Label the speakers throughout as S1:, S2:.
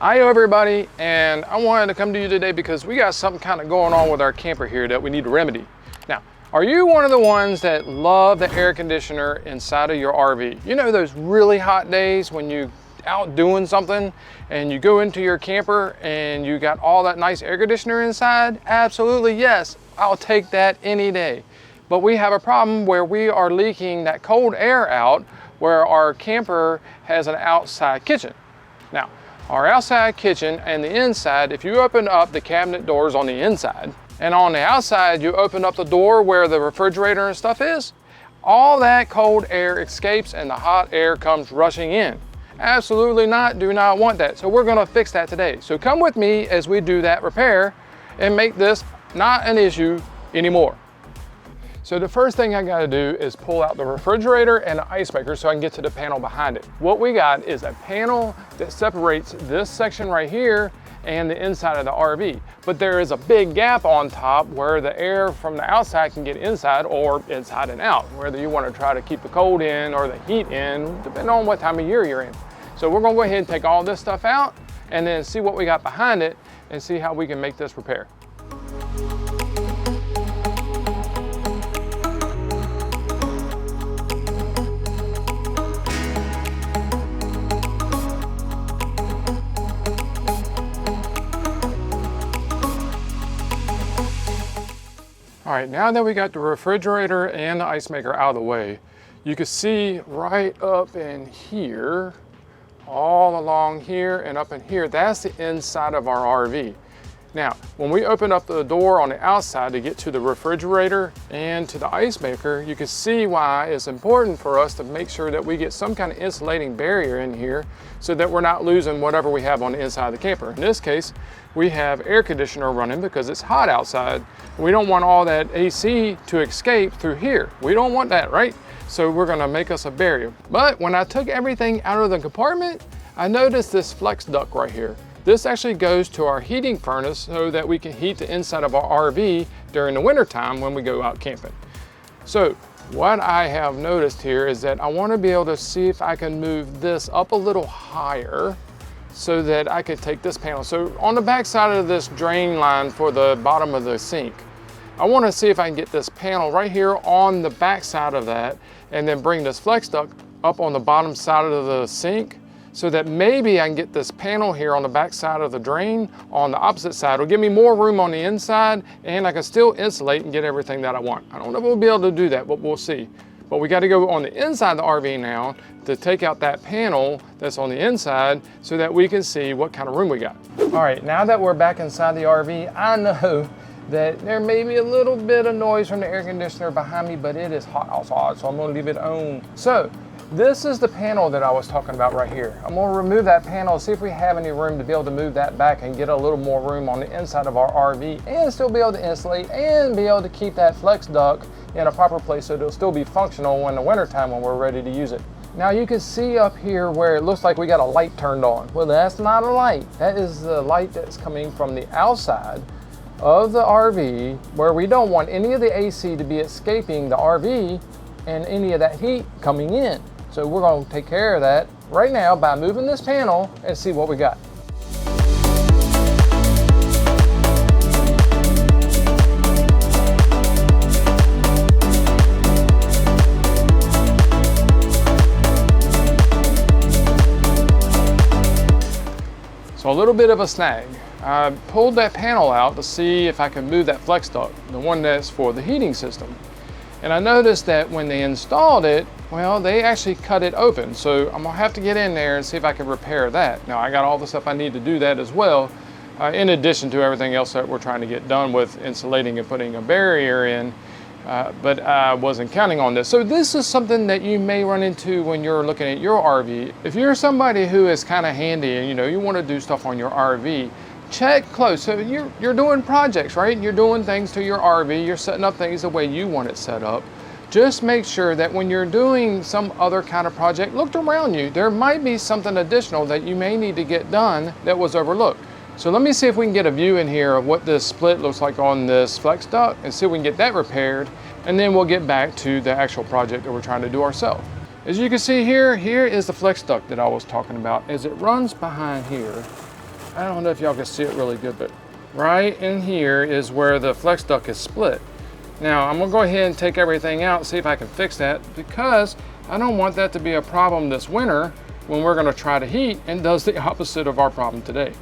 S1: Hi everybody, and I wanted to come to you today because we got something kind of going on with our camper here that we need to remedy. Now, are you one of the ones that love the air conditioner inside of your RV? You know those really hot days when you out doing something and you go into your camper and you got all that nice air conditioner inside? Absolutely yes, I'll take that any day. But we have a problem where we are leaking that cold air out where our camper has an outside kitchen. Now, our outside kitchen and the inside, if you open up the cabinet doors on the inside, and on the outside you open up the door where the refrigerator and stuff is, all that cold air escapes and the hot air comes rushing in. Absolutely not, do not want that. So we're gonna fix that today. So come with me as we do that repair and make this not an issue anymore. So the first thing I gotta do is pull out the refrigerator and the ice maker so I can get to the panel behind it. What we got is a panel that separates this section right here and the inside of the RV. But there is a big gap on top where the air from the outside can get inside or inside and out, whether you wanna try to keep the cold in or the heat in, depending on what time of year you're in. So we're gonna go ahead and take all this stuff out and then see what we got behind it and see how we can make this repair. All right, now that we got the refrigerator and the ice maker out of the way, you can see right up in here, all along here and up in here, that's the inside of our RV. Now, when we open up the door on the outside to get to the refrigerator and to the ice maker, you can see why it's important for us to make sure that we get some kind of insulating barrier in here so that we're not losing whatever we have on the inside of the camper. In this case, we have air conditioner running because it's hot outside. We don't want all that AC to escape through here. We don't want that, right? So we're gonna make us a barrier. But when I took everything out of the compartment, I noticed this flex duct right here. This actually goes to our heating furnace so that we can heat the inside of our RV during the winter time when we go out camping. So what I have noticed here is that I want to be able to see if I can move this up a little higher so that I could take this panel. So on the back side of this drain line for the bottom of the sink, I want to see if I can get this panel right here on the back side of that and then bring this flex duct up on the bottom side of the sink so that maybe I can get this panel here on the back side of the drain on the opposite side. It'll give me more room on the inside and I can still insulate and get everything that I want. I don't know if we'll be able to do that, but we'll see. But we got to go on the inside of the RV now to take out that panel that's on the inside so that we can see what kind of room we got. All right, now that we're back inside the RV, I know that there may be a little bit of noise from the air conditioner behind me, but it is hot outside, so I'm gonna leave it on. So this is the panel that I was talking about right here. I'm gonna remove that panel, see if we have any room to be able to move that back and get a little more room on the inside of our RV and still be able to insulate and be able to keep that flex duct in a proper place so it'll still be functional in the wintertime when we're ready to use it. Now you can see up here where it looks like we got a light turned on. Well, that's not a light. That is the light that's coming from the outside of the RV where we don't want any of the AC to be escaping the RV and any of that heat coming in. So we're going to take care of that right now by moving this panel and see what we got. So a little bit of a snag. I pulled that panel out to see if I could move that flex duct, the one that's for the heating system. And I noticed that when they installed it, well, they actually cut it open. So I'm gonna have to get in there and see if I can repair that. Now I got all the stuff I need to do that as well, in addition to everything else that we're trying to get done with insulating and putting a barrier in, but I wasn't counting on this. So this is something that you may run into when you're looking at your RV. If you're somebody who is kind of handy and you wanna do stuff on your RV, check close. So you're doing projects, right? You're doing things to your RV, you're setting up things the way you want it set up. Just make sure that when you're doing some other kind of project, look around you. There might be something additional that you may need to get done that was overlooked. So let me see if we can get a view in here of what this split looks like on this flex duct and see if we can get that repaired, and then we'll get back to the actual project that we're trying to do ourselves. As you can see here, here is the flex duct that I was talking about. As it runs behind here, I don't know if y'all can see it really good, but right in here is where the flex duct is split. Now I'm gonna go ahead and take everything out, see if I can fix that, because I don't want that to be a problem this winter when we're gonna try to heat and does the opposite of our problem today.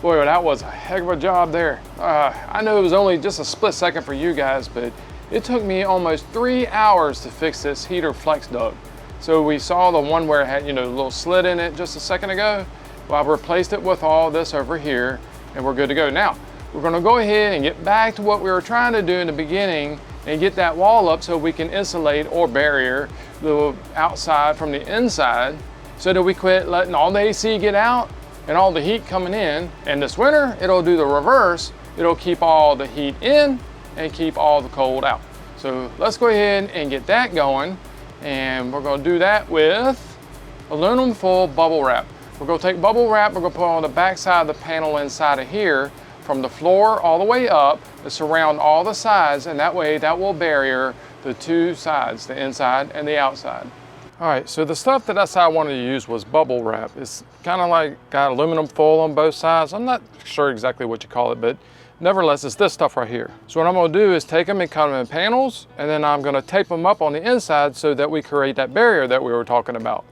S1: Boy, that was a heck of a job there. I know it was only just a split second for you guys, but it took me almost 3 hours to fix this heater flex duct. So we saw the one where it had, a little slit in it just a second ago. Well, I've replaced it with all this over here and we're good to go. Now, we're gonna go ahead and get back to what we were trying to do in the beginning and get that wall up so we can insulate or barrier the outside from the inside so that we quit letting all the AC get out and all the heat coming in. And this winter, it'll do the reverse. It'll keep all the heat in and keep all the cold out. So let's go ahead and get that going. And we're gonna do that with aluminum foil bubble wrap. We're gonna take bubble wrap, we're gonna put on the back side of the panel inside of here from the floor all the way up to surround all the sides, and that way that will barrier the two sides, the inside and the outside. All right, so the stuff that I wanted to use was bubble wrap. It's kind of like got aluminum foil on both sides. I'm not sure exactly what you call it, but nevertheless, it's this stuff right here. So what I'm gonna do is take them and cut them in panels, and then I'm gonna tape them up on the inside so that we create that barrier that we were talking about.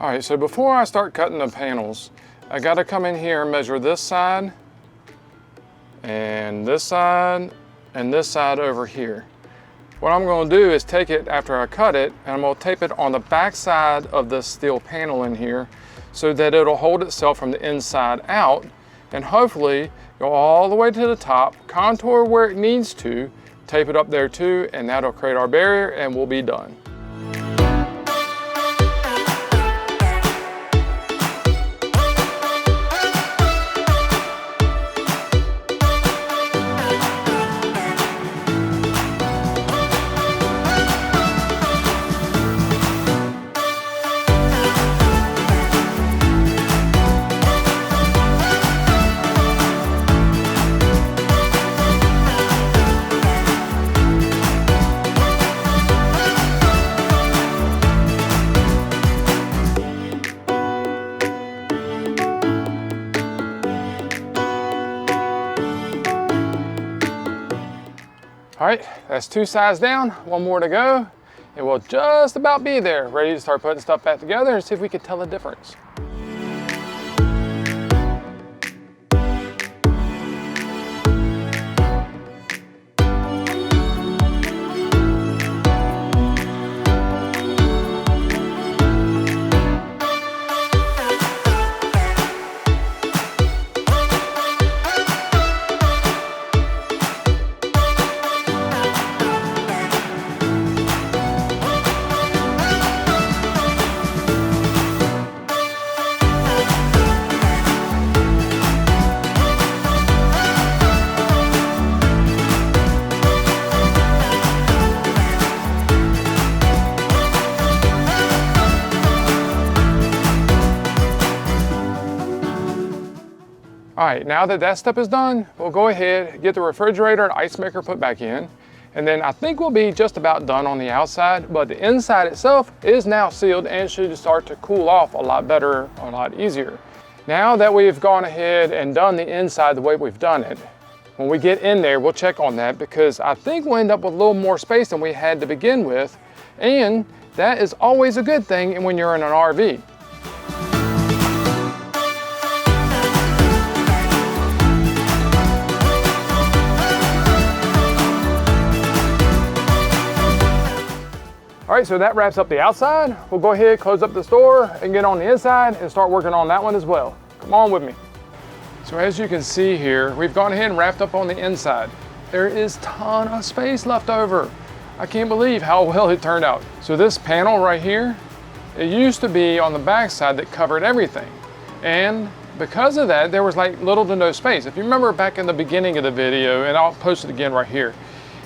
S1: All right, so before I start cutting the panels, I gotta come in here and measure this side, and this side, and this side over here. What I'm gonna do is take it after I cut it, and I'm gonna tape it on the back side of this steel panel in here so that it'll hold itself from the inside out, and hopefully go all the way to the top, contour where it needs to, tape it up there too, and that'll create our barrier and we'll be done. All right, that's two sides down, one more to go, and we'll just about be there, ready to start putting stuff back together and see if we can tell the difference. All right, now that that step is done, we'll go ahead, get the refrigerator and ice maker put back in, and then I think we'll be just about done on the outside, but the inside itself is now sealed and should start to cool off a lot better, a lot easier. Now that we've gone ahead and done the inside the way we've done it, when we get in there, we'll check on that because I think we'll end up with a little more space than we had to begin with, and that is always a good thing when you're in an RV. All right, so that wraps up the outside. We'll go ahead, close up the store and get on the inside and start working on that one as well. Come on with me. So as you can see here, we've gone ahead and wrapped up on the inside. There is a ton of space left over. I can't believe how well it turned out. So this panel right here, it used to be on the back side that covered everything. And because of that, there was like little to no space. If you remember back in the beginning of the video, and I'll post it again right here,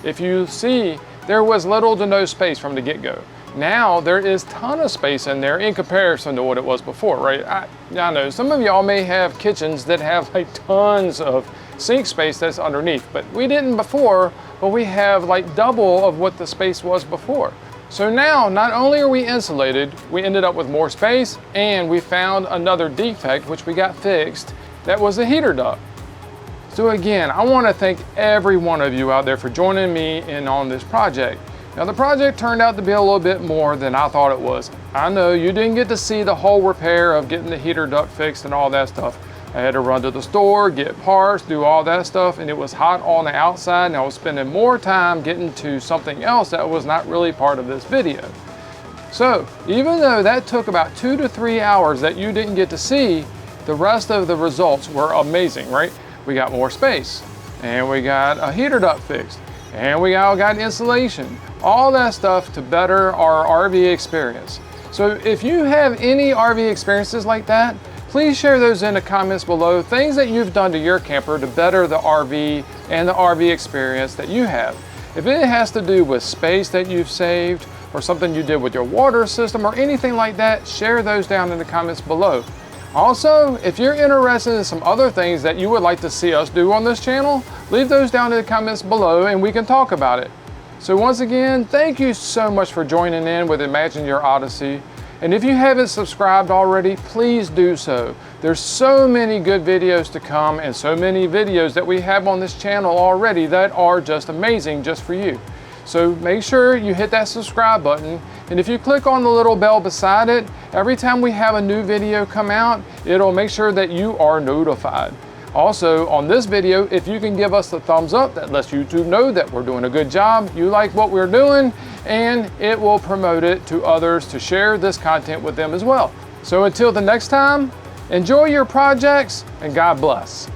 S1: if you see, there was little to no space from the get-go. Now there is a ton of space in there in comparison to what it was before, right? I know some of y'all may have kitchens that have like tons of sink space that's underneath, but we didn't before, but we have like double of what the space was before. So now, not only are we insulated, we ended up with more space, and we found another defect, which we got fixed, that was the heater duct. So again, I want to thank every one of you out there for joining me in on this project. Now the project turned out to be a little bit more than I thought it was. I know you didn't get to see the whole repair of getting the heater duct fixed and all that stuff. I had to run to the store, get parts, do all that stuff, and it was hot on the outside, and I was spending more time getting to something else that was not really part of this video. So even though that took about 2 to 3 hours that you didn't get to see, the rest of the results were amazing, right? We got more space, and we got a heater duct fixed, and we all got insulation, all that stuff to better our RV experience. So if you have any RV experiences like that, please share those in the comments below, things that you've done to your camper to better the RV and the RV experience that you have. If it has to do with space that you've saved, or something you did with your water system, or anything like that, share those down in the comments below. Also, if you're interested in some other things that you would like to see us do on this channel, leave those down in the comments below and we can talk about it. So once again, thank you so much for joining in with Imagine Your Odyssey. And if you haven't subscribed already, please do so. There's so many good videos to come, and so many videos that we have on this channel already that are just amazing just for you. So make sure you hit that subscribe button, and if you click on the little bell beside it, every time we have a new video come out, it'll make sure that you are notified. Also, on this video, if you can give us the thumbs up, that lets YouTube know that we're doing a good job, you like what we're doing, and it will promote it to others to share this content with them as well. So until the next time, enjoy your projects, and God bless.